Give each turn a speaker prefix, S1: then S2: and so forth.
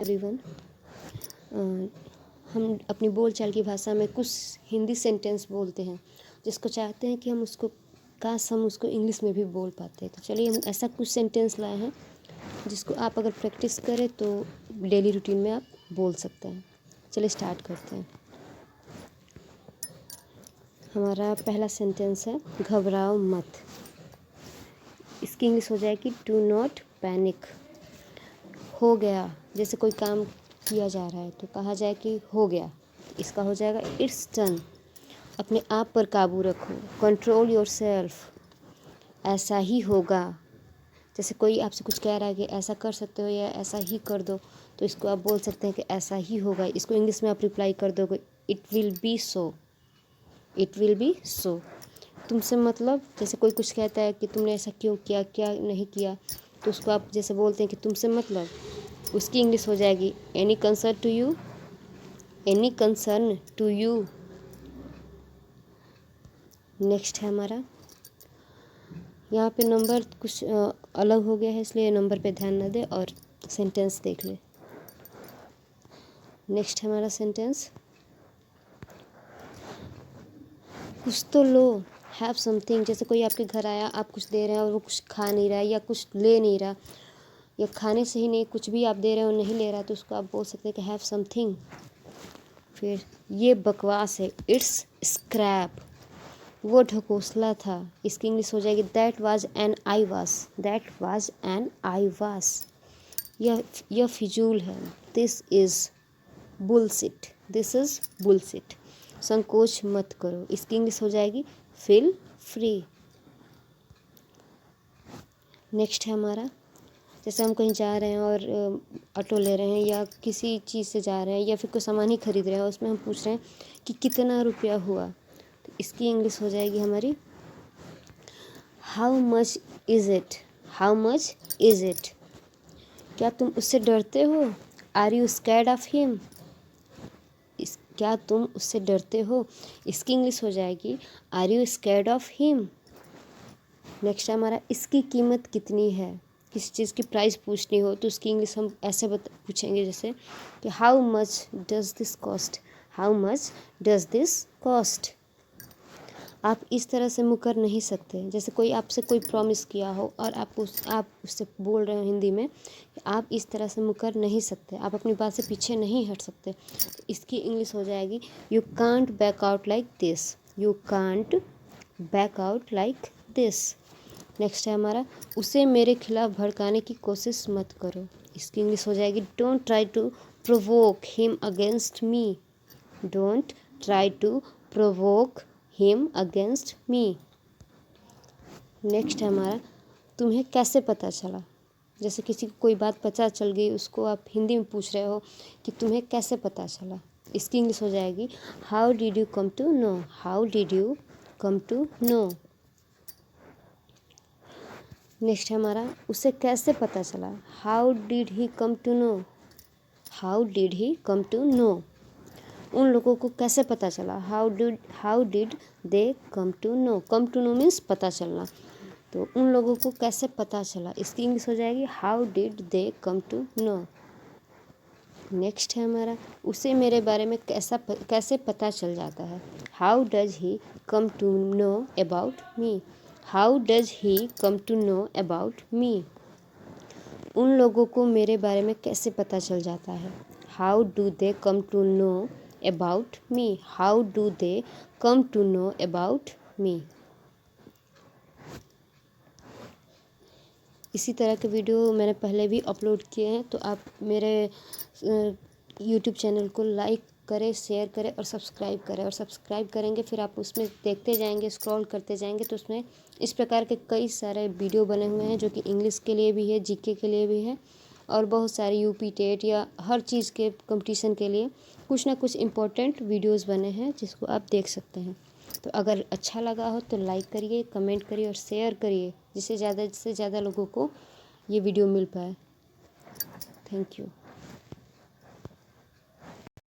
S1: Everyone. हम अपनी बोलचाल की भाषा में कुछ हिंदी सेंटेंस बोलते हैं जिसको चाहते हैं कि हम उसको काश हम उसको इंग्लिश में भी बोल पाते। तो चलिए हम ऐसा कुछ सेंटेंस लाए हैं जिसको आप अगर प्रैक्टिस करें तो डेली रूटीन में आप बोल सकते हैं। चलिए स्टार्ट करते हैं। हमारा पहला सेंटेंस है घबराओ मत। इसकी इंग्लिश हो जाएगी डू नॉट पैनिक। हो गया, जैसे कोई काम किया जा रहा है तो कहा जाए कि हो गया, इसका हो जाएगा इट्स डन। अपने आप पर काबू रखो, कंट्रोल योरसेल्फ। ऐसा ही होगा, जैसे कोई आपसे कुछ कह रहा है कि ऐसा कर सकते हो या ऐसा ही कर दो, तो इसको आप बोल सकते हैं कि ऐसा ही होगा। इसको इंग्लिश में आप रिप्लाई कर दोगे it will be so, it will be so. तुमसे मतलब, जैसे कोई कुछ कहता है कि तुमने ऐसा क्यों किया, क्या नहीं किया, तो उसको आप जैसे बोलते हैं कि तुमसे मतलब, उसकी इंग्लिश हो जाएगी any concern to you, any concern to you. Next है हमारा, यहाँ पे नंबर कुछ अलग हो गया है इसलिए नंबर पे ध्यान न दे और सेंटेंस देख ले। नेक्स्ट है हमारा सेंटेंस कुछ तो लो, हैव समथिंग। जैसे कोई आपके घर आया, आप कुछ दे रहे हैं और वो कुछ खा नहीं रहा है या कुछ ले नहीं रहा, या खाने से ही नहीं कुछ भी आप दे रहे हो नहीं ले रहा, तो उसको आप बोल सकते हैं कि हैव समथिंग। फिर ये बकवास है, इट्स स्क्रैप। वो ढकोसला था, इसकी इंग्लिश हो जाएगी दैट वाज एन आई वास, दैट वाज एन आई वास। यह फिजूल है, this is bullshit, this is bullshit. संकोच मत करो, इसकी इंग्लिश हो जाएगी फील फ्री। नेक्स्ट है हमारा, जैसे हम कहीं जा रहे हैं और ऑटो ले रहे हैं या किसी चीज़ से जा रहे हैं या फिर कोई सामान ही खरीद रहे हैं, उसमें हम पूछ रहे हैं कि कितना रुपया हुआ, तो इसकी इंग्लिश हो जाएगी हमारी how much is it, how much is it. क्या तुम उससे डरते हो, are you scared of him, क्या तुम उससे डरते हो, इसकी इंग्लिश हो जाएगी are you scared of him. Next हमारा इसकी कीमत कितनी है। किसी चीज़ की प्राइस पूछनी हो तो उसकी इंग्लिश हम ऐसे पूछेंगे जैसे कि how much does this cost, how much does this cost. आप इस तरह से मुकर नहीं सकते, जैसे कोई आपसे कोई प्रॉमिस किया हो और आप उससे बोल रहे हो हिंदी में कि आप इस तरह से मुकर नहीं सकते, आप अपनी बात से पीछे नहीं हट सकते, तो इसकी इंग्लिश हो जाएगी you can't back out like this, you can't back out like this. Next है हमारा उसे मेरे खिलाफ भड़काने की कोशिश मत करो, इसकी इंग्लिश हो जाएगी don't try to provoke him against me, don't try to provoke him against me. Next है हमारा तुम्हें कैसे पता चला। जैसे किसी को कोई बात पता चल गई, उसको आप हिंदी में पूछ रहे हो कि तुम्हें कैसे पता चला, इसकी इंग्लिश हो जाएगी how did you come to know, how did you come to know. Next है हमारा उसे कैसे पता चला, how did he come to know, how did he come to know. उन लोगों को कैसे पता चला, how did they come to know, come to know means पता चलना, तो उन लोगों को कैसे पता चला, इसकी इंग्लिश हो जाएगी how did they come to know. Next है हमारा उसे मेरे बारे में कैसे पता चल जाता है, how does he come to know about me, how does he come to know about me. उन लोगों को मेरे बारे में कैसे पता चल जाता है, how do they come to know about me, how do they come to know about me. इसी तरह के वीडियो मैंने पहले भी अपलोड किए हैं, तो आप मेरे यूट्यूब चैनल को लाइक करें, शेयर करें और सब्सक्राइब करें। और सब्सक्राइब करेंगे फिर आप उसमें देखते जाएंगे, स्क्रॉल करते जाएंगे, तो उसमें इस प्रकार के कई सारे वीडियो बने हुए हैं जो कि इंग्लिश के लिए भी है, जीके के लिए भी है, और बहुत सारे यूपी टेट या हर चीज़ के कंपटीशन के लिए कुछ ना कुछ इम्पोर्टेंट वीडियोस बने हैं जिसको आप देख सकते हैं। तो अगर अच्छा लगा हो तो लाइक करिए, कमेंट करिए और शेयर करिए, जिससे ज़्यादा से ज़्यादा लोगों को ये वीडियो मिल पाए। Thank you.